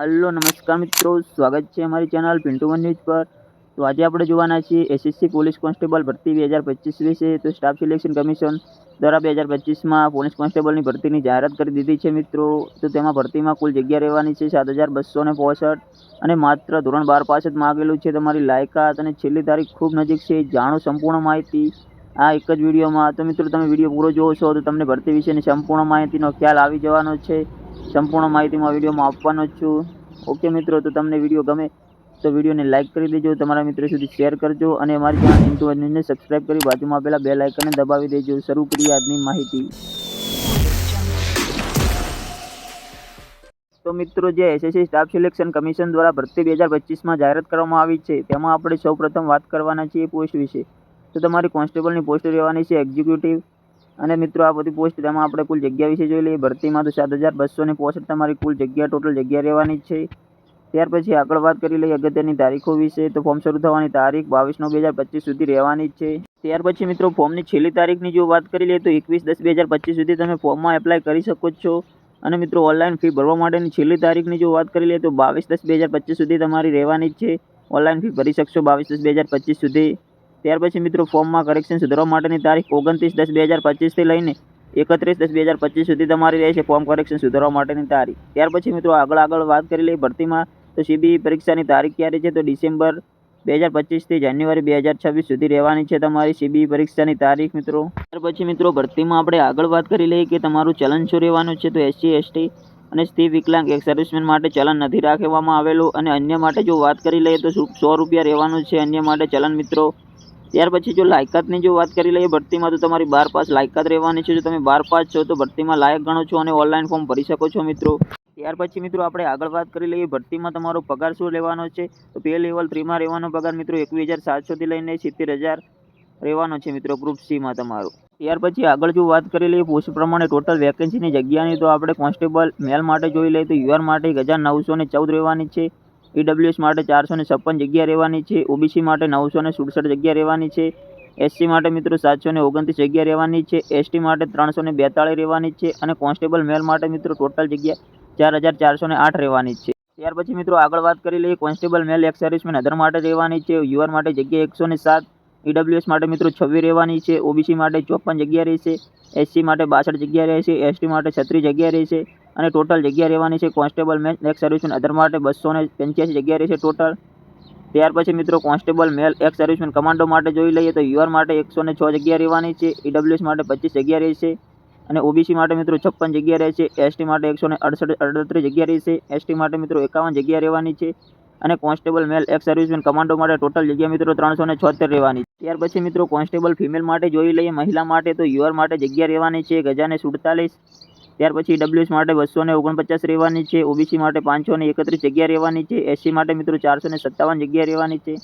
Hello નમસ્કાર મિત્રો, સ્વાગત છે અમારી ચેનલ પિન્ટુ વન ન્યૂઝ પર। તો આજે આપણે જોવાના છીએ એસએસસી પોલીસ કોન્સ્ટેબલ ભરતી 2025 વિશે। તો સ્ટાફ સિલેક્શન કમિશન દ્વારા 2025માં પોલીસ કોન્સ્ટેબલની ભરતીની જાહેરાત કરી દીધી છે મિત્રો। તો તેમાં ભરતીમાં કુલ જગ્યા રહેવાની છે 7265 અને માત્ર ધોરણ 12 પાસ જ માગેલું છે તમારી લાયકાત, અને છેલ્લી તારીખ ખૂબ નજીક છે। જાણો સંપૂર્ણ માહિતી આ એક જ વિડીયોમાં। તો મિત્રો તમે વિડીયો પૂરો જોશો તો તમને ભરતી વિશેની સંપૂર્ણ માહિતીનો ખ્યાલ આવી જવાનો છે। સંપૂર્ણ માહિતીમાં વિડીયોમાં આપવાનો છું। ઓકે મિત્રો, તો તમને વિડીયો ગમે તો વિડીયોને લાઇક કરી દેજો, તમારા મિત્રો સુધી શેર કરજો અને અમારી ચેનલ પિન્ટુ વન ન્યૂઝને સબસ્ક્રાઇબ કરી બાજુમાં આપેલા બેલ આઇકનને દબાવી દેજો। શરૂ કરીએ આજની માહિતી। તો મિત્રો, જે એસએસસી સ્ટાફ સિલેક્શન કમિશન દ્વારા ભરતી 2025માં જાહેરાત કરવામાં આવી છે તેમાં આપણે સૌપ્રથમ વાત કરવાના છીએ પોસ્ટ વિશે। તો તમારી કોન્સ્ટેબલની પોસ્ટ રહેવાની છે એક્ઝિક્યુટિવ, અને મિત્રો આ બધી પોસ્ટ તેમાં આપણે કુલ જગ્યા વિશે જોઈ લઈએ। ભરતીમાં તો 7265 તમારી કુલ જગ્યા ટોટલ જગ્યા રહેવાની છે। ત્યાર પછી આગળ વાત કરી લઈએ અગત્યની તારીખો વિશે। તો ફોર્મ શરૂ થવાની તારીખ 22/9/2025 સુધી રહેવાની છે। ત્યાર પછી મિત્રો ફોર્મની છેલ્લી તારીખની જો વાત કરી લઈએ તો 21/10/2025 સુધી તમે ફોર્મમાં એપ્લાય કરી શકો છો। અને મિત્રો ઓનલાઈન ફી ભરવા માટેની છેલ્લી તારીખની જો વાત કરી લઈએ તો 22/10/2025 સુધી તમારી રહેવાની છે। ઓનલાઈન ફી ભરી શકશો 22/10/2025 સુધી। ત્યાર પછી મિત્રો ફોર્મમાં કરેક્શન સુધારવા માટેની તારીખ 29/10/2025 થી લઈને 31/10/2025 સુધી તમારી રહેશે ફોર્મ કરેક્શન સુધારવા માટેની તારીખ। ત્યાર પછી મિત્રો આગળ વાત કરી લઈએ ભરતીમાં તો સીબીઈ પરીક્ષાની તારીખ ક્યારે છે તો ડિસેમ્બર 2025 થી જાન્યુઆરી 2026 સુધી રહેવાની છે તમારી સીબીઈ પરીક્ષાની તારીખ મિત્રો। ત્યાર પછી મિત્રો ભરતીમાં આપણે આગળ વાત કરી લઈએ કે તમારું ચલણ શું રહેવાનું છે તો એસસી એસટી અને સ્થિર વિકલાંગ એક સર્વિસમેન માટે ચલણ નથી રાખવામાં આવેલું, અને અન્ય માટે જો વાત કરી લઈએ તો 100 રૂપિયા રહેવાનું છે અન્ય માટે ચલણ મિત્રો। ત્યાર પછી જો લાયકાતની જો વાત કરી લઈએ ભરતીમાં તો તમારી 12 પાસ લાયકાત રહેવાની છે। જો તમે 12 પાસ છો તો ભરતીમાં લાયક ગણો છો અને ઓનલાઈન ફોર્મ ભરી શકો છો મિત્રો। ત્યાર પછી મિત્રો આપણે આગળ વાત કરી લઈએ ભરતીમાં તમારો પગાર શું લેવાનો છે તો પે લેવલ 3માં રહેવાનો પગાર મિત્રો 21,700 થી લઈને 70,000 રહેવાનો છે મિત્રો ગ્રુપ સીમાં તમારું। ત્યાર પછી આગળ જો વાત કરી લઈએ પોસ્ટ પ્રમાણે ટોટલ વેકેન્સીની જગ્યાની તો આપણે કોન્સ્ટેબલ મેલ માટે જોઈ લઈએ તો યુઆર માટે 1914 રહેવાની છે, ઈડબ્લ્યુએસ માટે 456 જગ્યા રહેવાની છે, ઓબીસી માટે 967 જગ્યા રહેવાની છે, એસસી માટે મિત્રો 729 જગ્યા રહેવાની છે, એસટી માટે 342 રહેવાની છે, અને કોન્સ્ટેબલ મેલ માટે મિત્રો ટોટલ જગ્યા 4408 રહેવાની છે। ત્યાર પછી મિત્રો આગળ વાત કરી લઈએ કોન્સ્ટેબલ મેલ એક્સ સર્વિસમેન અધર માટે રહેવાની છે। યુઆર માટે જગ્યા 107, ઈડબ્લ્યુએસ માટે મિત્રો 26 રહેવાની છે, ઓબીસી માટે 54 જગ્યા રહેશે, એસસી માટે 62 જગ્યા રહેશે, એસટી માટે 36 જગ્યા રહેશે, અને ટોટલ જગ્યા રહેવાની છે કોન્સ્ટેબલ મેલ એક્સ સર્વિસમેન અધર માટે 285 જગ્યા રહેશે ટોટલ। ત્યાર પછી મિત્રો કોન્સ્ટેબલ મેલ એક્સ સર્વિસમેન કમાન્ડો માટે જોઈ લઈએ તો યુઆર માટે 106 જગ્યા રહેવાની છે, ઈડબ્લ્યુએસ માટે 25 જગ્યા રહેશે, અને ઓબીસી માટે મિત્રો 56 જગ્યા રહેશે, એસટી માટે 138 જગ્યા રહેશે, એસટી માટે મિત્રો 51 જગ્યા રહેવાની છે, અને કોન્સ્ટેબલ મેલ એક્સ સર્વિસમેન કમાન્ડો માટે ટોટલ જગ્યા મિત્રો 376 રહેવાની છે। ત્યાર પછી મિત્રો કોન્સ્ટેબલ ફિમેલ માટે જોઈ લઈએ મહિલા માટે તો યુઆર માટે જગ્યા રહેવાની છે 1047, ત્યાર પછી ઈડબ્લ્યુએસ માટે 249 રહેવાની છે, ઓબીસી માટે 531 જગ્યા રહેવાની છે, એસસી માટે મિત્રો 457 જગ્યા રહેવાની છે,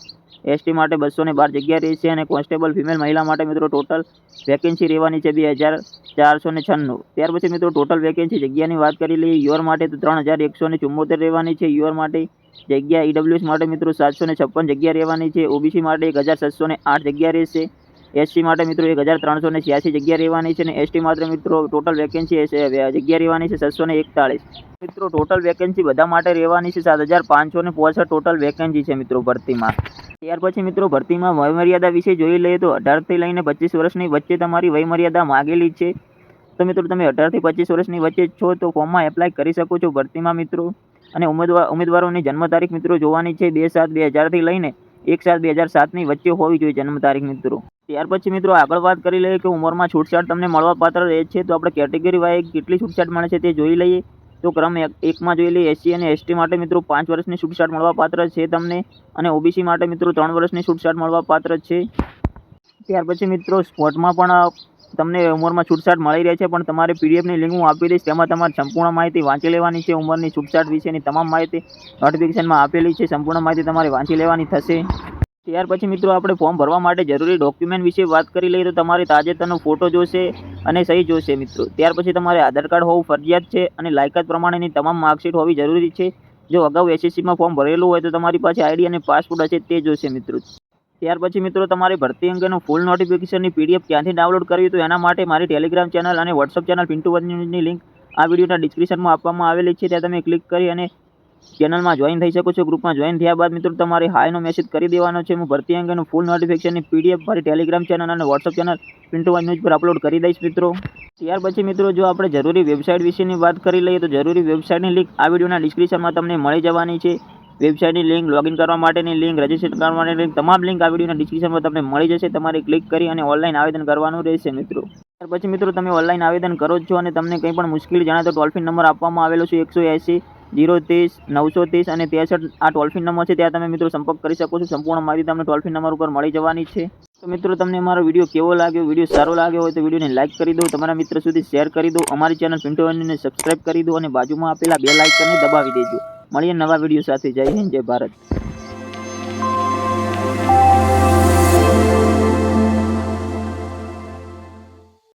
એસટી માટે 212 જગ્યા રહેશે, અને કોન્સ્ટેબલ ફિમેલ મહિલા માટે મિત્રો ટોટલ વેકેન્સી રહેવાની છે 2496। ત્યાર પછી મિત્રો ટોટલ વેકેન્સી જગ્યાની વાત કરી લઈએ યુઆર માટે તો 3174 રહેવાની છે, યુઆર માટે જગ્યા ઈડબ્લ્યુએસ માટે મિત્રો 756 જગ્યા રહેવાની છે, ઓબીસી માટે 1708 જગ્યા રહેશે, એસસી માટે મિત્રો 1386 જગ્યા રહેવાની છે, અને એસટી માટે મિત્રો ટોટલ વેકેન્સી જગ્યા રહેવાની છે 641। મિત્રો ટોટલ વેકેન્સી બધા માટે રહેવાની છે 7565 ટોટલ વેકેન્સી છે મિત્રો ભરતીમાં। ત્યાર પછી મિત્રો ભરતીમાં વયમર્યાદા વિશે જોઈ લઈએ તો 18 થી લઈને 25 વર્ષની વચ્ચે તમારી વયમર્યાદા માગેલી છે। તો મિત્રો તમે 18 થી 25 વર્ષની વચ્ચે છો તો ફોર્મમાં એપ્લાય કરી શકો છો ભરતીમાં મિત્રો। અને ઉમેદવારોની જન્મ તારીખ મિત્રો જોવાની છે 2/7/2000 થી લઈને 1/7/2007ની વચ્ચે હોવી જોઈએ જન્મ તારીખ મિત્રો। ત્યાર પછી મિત્રો આગળ વાત કરી લઈએ કે ઉંમરમાં છૂટછાટ તમને મળવાપાત્ર રહે છે તો આપણે કેટેગરી વાઇઝ કેટલી છૂટછાટ મળે છે તે જોઈ લઈએ। તો ક્રમ 1માં જોઈ લઈએ એસસી અને એસટી માટે મિત્રો 5 વર્ષની છૂટછાટ મળવાપાત્ર છે તમને, અને ઓબીસી માટે મિત્રો 3 વર્ષની છૂટછાટ મળવાપાત્ર છે। ત્યાર પછી મિત્રો સ્પોર્ટમાં પણ તમને ઉંમરમાં છૂટછાટ મળી રહે છે, પણ તમારે પીડીએફની લિંક હું આપી દઈશ, તેમાં તમારે સંપૂર્ણ માહિતી વાંચી લેવાની છે। ઉંમરની છૂટછાટ વિશેની તમામ માહિતી નોટિફિકેશનમાં આપેલી છે, સંપૂર્ણ માહિતી તમારે વાંચી લેવાની થશે। ત્યાર પછી મિત્રો આપણે ફોર્મ ભરવા માટે જરૂરી ડોક્યુમેન્ટ વિશે વાત કરી લઈએ તો તમારે તાજેતરનો ફોટો જોશે અને સહી જોશે મિત્રો। ત્યાર પછી તમારે આધાર કાર્ડ હોવું ફરજિયાત છે, અને લાયકાત પ્રમાણેની તમામ માર્કશીટ હોવી જરૂરી છે। જો અગાઉ એસએસસીમાં ફોર્મ ભરેલું હોય તો તમારી પાસે આઈડી અને પાસપોર્ટ હશે તે જોશે મિત્રો। ત્યાર પછી મિત્રો તમારી ભરતી અંગેનું ફૂલ નોટિફિકેશનની પીડીએફ ક્યાંથી ડાઉનલોડ કરવી તો એના માટે મારી ટેલિગ્રામ ચેનલ અને વોટ્સઅપ ચેનલ પિન્ટુ વન ન્યૂઝની લિંક આ વિડીયોના ડિસ્ક્રિપ્શનમાં આપવામાં આવેલી છે, ત્યાં તમે ક્લિક કરી અને ચેનલમાં જોઈન થઈ શકો છો. ગ્રુપમાં જોઈન થયા બાદ મિત્રો તમારે હાયનો મેસેજ કરી દેવાનો છે. હું ભરતી અંગેનું ફૂલ નોટિફિકેશનની PDF મારી ટેલિગ્રામ ચેનલ અને WhatsApp channel Pintu one news પર અપલોડ કરી દઈશ મિત્રો. ત્યાર પછી મિત્રો જો આપણે જરૂરી વેબસાઇટ વિશેની વાત કરી લઈએ તો જરૂરી વેબસાઇટની લિંક આ વિડીયોના ડિસ્ક્રિપ્શનમાં તમને મળી જવાની છે. વેબસાઇટની લિંક, લોગિન કરવા માટેની લિંક, રજિસ્ટ્રેશન કરવા માટેની લિંક, તમામ લિંક આ વિડીયોના ડિસ્ક્રિપ્શનમાં તમને મળી જશે. તમારે ક્લિક કરી અને ઓનલાઈન આવેદન કરવાનું રહેશે મિત્રો. ત્યાર પછી મિત્રો તમે ઓનલાઈન આવેદન કરો છો અને તમને કંઈ પણ મુશ્કેલી જણાય તો ટોલ ફ્રી નંબર આપવામાં આવેલો છે 180 030 930 અને 63 આ ટોલ ફ્રી નંબર છે. ત્યાં તમે મિત્રો સંપર્ક કરી શકો છો. સંપૂર્ણ માહિતી તમને ટોલ ફ્રી નંબર ઉપર મળી જવાની છે. તો મિત્રો તમને અમારો વિડીયો કેવો લાગ્યો, વિડીયો સારો લાગ્યો હોય તો વિડીયોને લાઇક કરી દો, તમારા મિત્ર સુધી શેર કરી દો, અમારી ચેનલ પિન્ટુ વન ન્યૂઝને સબસ્ક્રાઇબ કરી દો અને બાજુમાં આપેલા બેલ આઇકનને દબાવી દેજો. મળીએ નવા વિડીયો સાથે. જય હિન્દ, જય ભારત.